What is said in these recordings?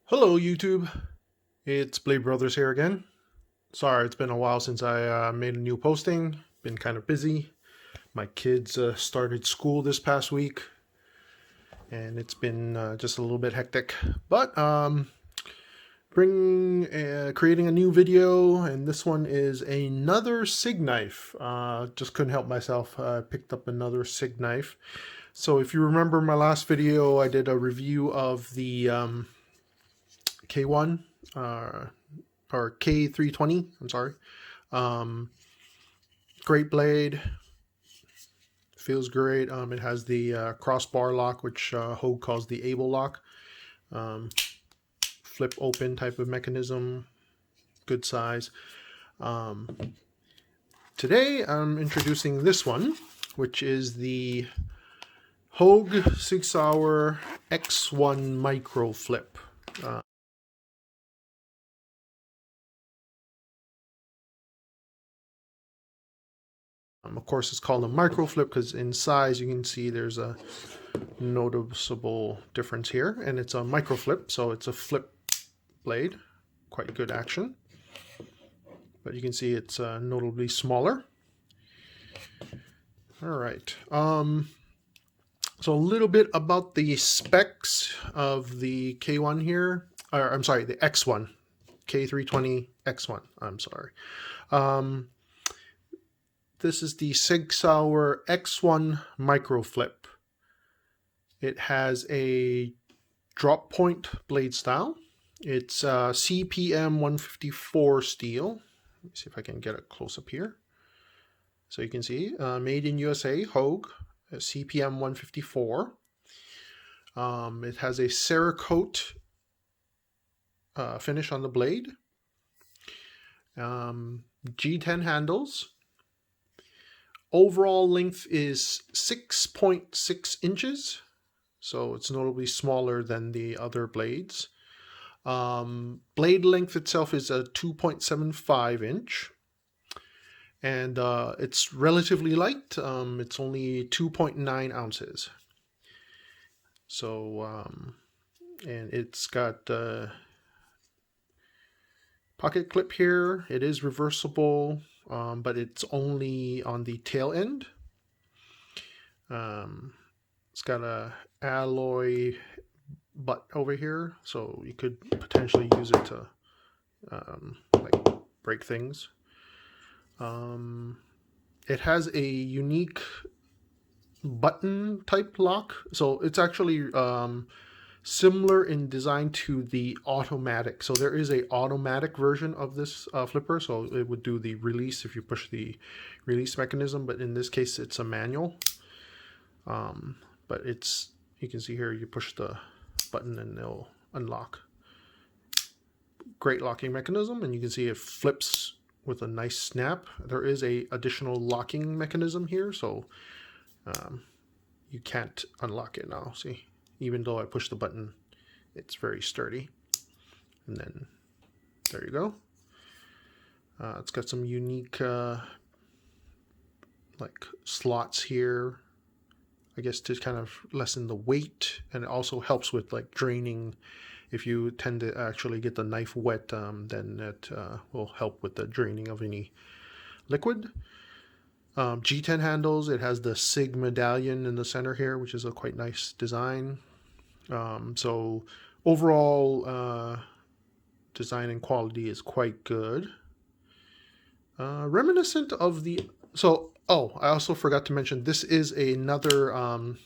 Hello YouTube, it's Blade Brothers here again. Sorry, it's been a while since I made a new posting. Been kind of busy. My kids started school this past week, and it's been just a little bit hectic. But creating a new video, and this one is another SIG knife. Just couldn't help myself. I picked up another SIG knife. So if you remember my last video, I did a review of the K1 or K320. I'm sorry. Great blade. Feels great. It has the crossbar lock, which Hogue calls the able lock. Flip open type of mechanism. Good size. Today I'm introducing this one, which is the Hogue SIG Sauer X1-MicroFlip. Of course, it's called a microflip because in size you can see there's a noticeable difference here, and it's a microflip, so it's a flip blade. Quite good action, but you can see it's notably smaller. All right. So a little bit about the specs of the K1 here, or I'm sorry, the X1, K320 X1. I'm sorry. This is the Sig Sauer X1 MicroFlip. It has a drop point blade style. It's CPM 154 steel. Let me see if I can get it close up here. So you can see, made in USA, Hogue, CPM 154. It has a Cerakote finish on the blade. G10 handles. Overall length is 6.6 inches, so it's notably smaller than the other blades. Blade length itself is a 2.75 inch, and it's relatively light. It's only 2.9 ounces. So, and it's got pocket clip here. It is reversible. But it's only on the tail end. It's got a alloy butt over here, so you could potentially use it to like break things. It has a unique button type lock, so it's actually similar in design to the automatic. So there is a automatic version of this flipper, so it would do the release if you push the release mechanism, but in this case it's a manual. But it's, you can see here, you push the button and it'll unlock. Great locking mechanism, and you can see it flips with a nice snap. There is a additional locking mechanism here, so you can't unlock it now. See, even though I push the button, it's very sturdy. And then there you go. It's got some unique like slots here, I guess, to kind of lessen the weight, and it also helps with like draining. If you tend to actually get the knife wet, then it will help with the draining of any liquid. G10 handles. It has the SIG medallion in the center here, which is a quite nice design. So overall design and quality is quite good. Reminiscent of the, so, oh, I also forgot to mention, this is another Allen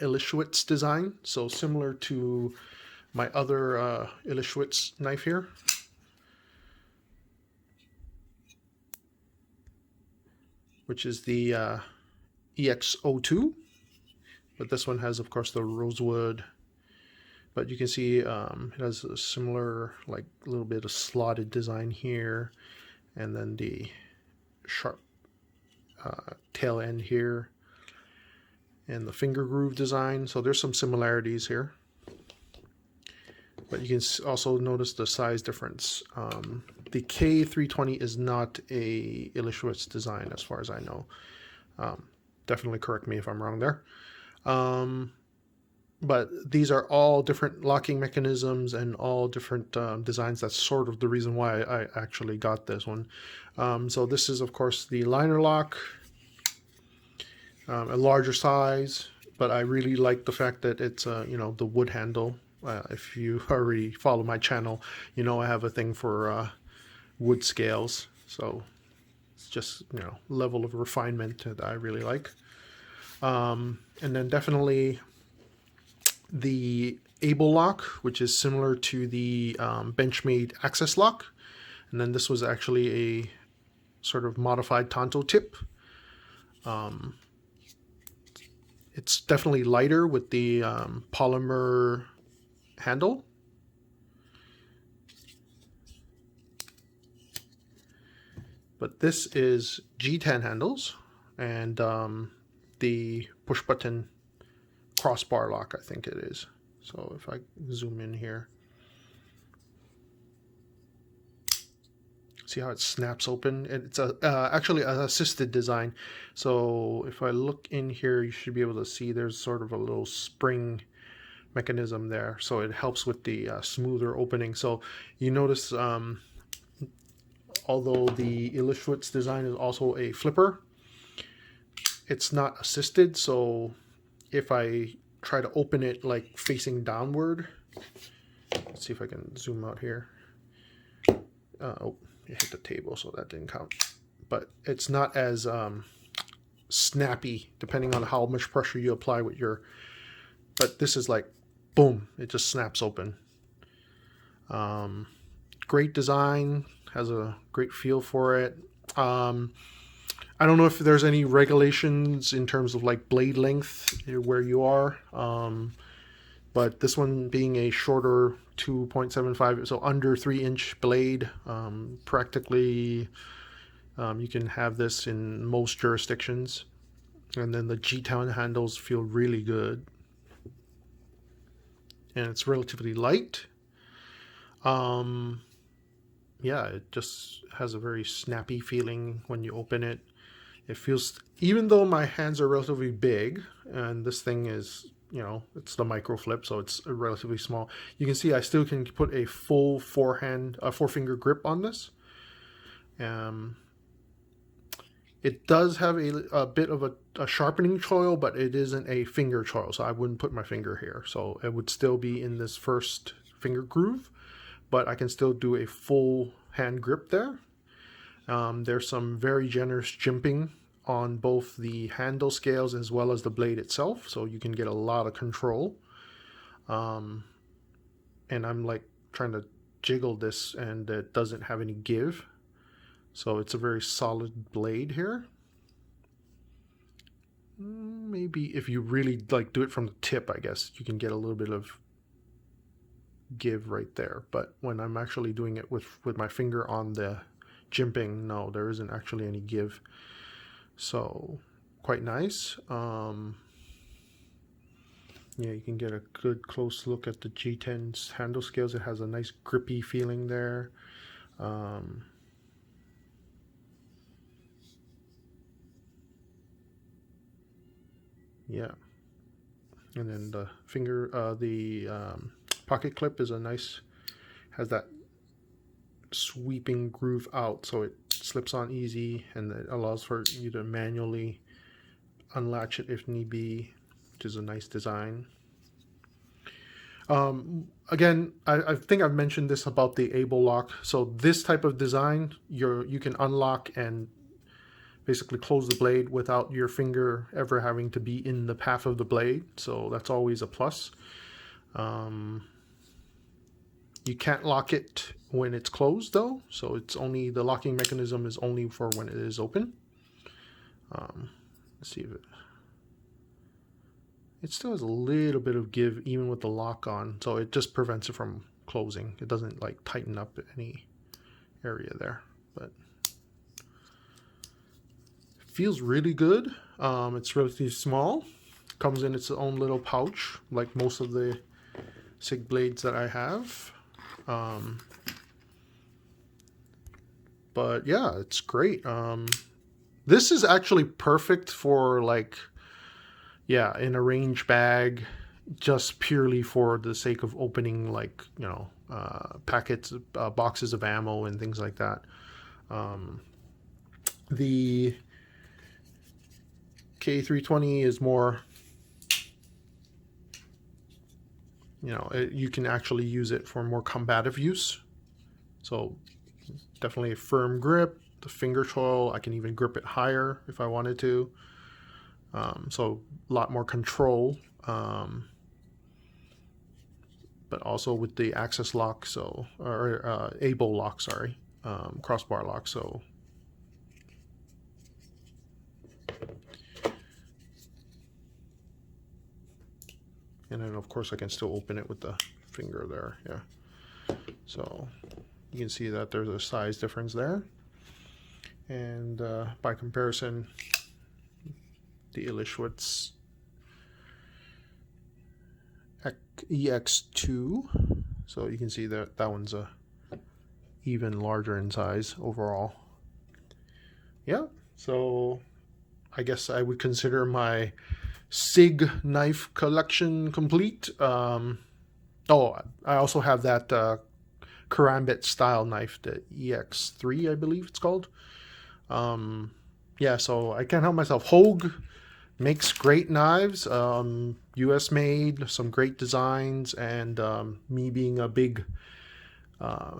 Elishewitz design, so similar to my other Elishewitz knife here. Which is the EX02, but this one has, of course, the rosewood. But you can see it has a similar, like, a little bit of slotted design here, and then the sharp tail end here, and the finger groove design. So there's some similarities here, but you can also notice the size difference. The K320 is not a Elishewitz design as far as I know. Definitely correct me if I'm wrong there. but these are all different locking mechanisms and all different designs. That's sort of the reason why I actually got this one. So this is, of course, the liner lock, a larger size, but I really like the fact that it's, you know, the wood handle. If you already follow my channel, you know I have a thing for wood scales. So it's just, you know, level of refinement that I really like. And then definitely the Able lock, which is similar to the Benchmade access lock. And then this was actually a sort of modified Tonto tip. It's definitely lighter with the polymer handle. But this is G10 handles and the push button crossbar lock, I think it is. So if I zoom in here, see how it snaps open? It's actually an assisted design. So if I look in here, you should be able to see there's sort of a little spring mechanism there. So it helps with the smoother opening. So you notice, although the Elishewitz design is also a flipper, it's not assisted. So if I try to open it like facing downward, let's see if I can zoom out here. Oh, it hit the table, so that didn't count. But it's not as snappy, depending on how much pressure you apply with your. But this is like, boom! It just snaps open. Great design, has a great feel for it. I don't know if there's any regulations in terms of like blade length where you are, but this one being a shorter 2.75, so under 3-inch blade, practically you can have this in most jurisdictions. And then the G10 handles feel really good, and it's relatively light. Yeah, it just has a very snappy feeling when you open it. It feels, even though my hands are relatively big, and this thing is, you know, it's the MicroFlip, so it's relatively small. You can see I still can put a full four-finger grip on this. It does have a bit of a sharpening choil, but it isn't a finger choil, so I wouldn't put my finger here. So it would still be in this first finger groove, but I can still do a full hand grip there. There's some very generous jimping on both the handle scales as well as the blade itself, so you can get a lot of control. And I'm like trying to jiggle this, and it doesn't have any give, so it's a very solid blade here. Maybe if you really like do it from the tip, I guess you can get a little bit of give right there, but when I'm actually doing it with my finger on the jimping, no, there isn't actually any give. So quite nice. Yeah, you can get a good close look at the G10's handle scales. It has a nice grippy feeling there. Yeah, and then the finger, pocket clip is a nice, has that sweeping groove out, so it slips on easy, and it allows for you to manually unlatch it if need be, which is a nice design. Again, I think I've mentioned this about the Able lock. So this type of design, you can unlock and basically close the blade without your finger ever having to be in the path of the blade, so that's always a plus. You can't lock it when it's closed though, so it's only, the locking mechanism is only for when it is open. Let's see if it still has a little bit of give even with the lock on, so it just prevents it from closing. It doesn't like tighten up any area there, but it feels really good. It's relatively small, comes in its own little pouch like most of the SIG blades that I have. But yeah, it's great. This is actually perfect for like, yeah, in a range bag, just purely for the sake of opening, like, you know, packets, boxes of ammo and things like that. The K320 is more, you know, you can actually use it for more combative use. So definitely a firm grip, the finger choil, I can even grip it higher if I wanted to. So a lot more control, but also with the access lock, so, or able lock, sorry, crossbar lock. So and then of course I can still open it with the finger there. Yeah, so you can see that there's a size difference there, and by comparison, the Elishewitz EX2, so you can see that that one's a even larger in size overall. Yeah, so I guess I would consider my SIG knife collection complete. Oh, I also have that karambit style knife, the EX3, I believe it's called. Yeah, so I can't help myself. Hogue makes great knives, US made, some great designs, and me being a big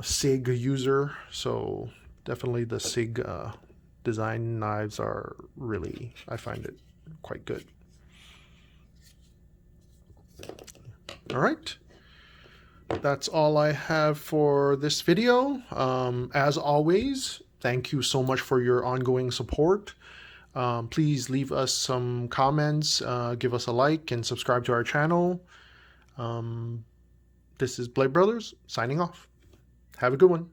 SIG user, so definitely the SIG design knives are really, I find it quite good. All right, that's all I have for this video. As always, thank you so much for your ongoing support. Please leave us some comments, give us a like, and subscribe to our channel. This is Blade Brothers signing off. Have a good one.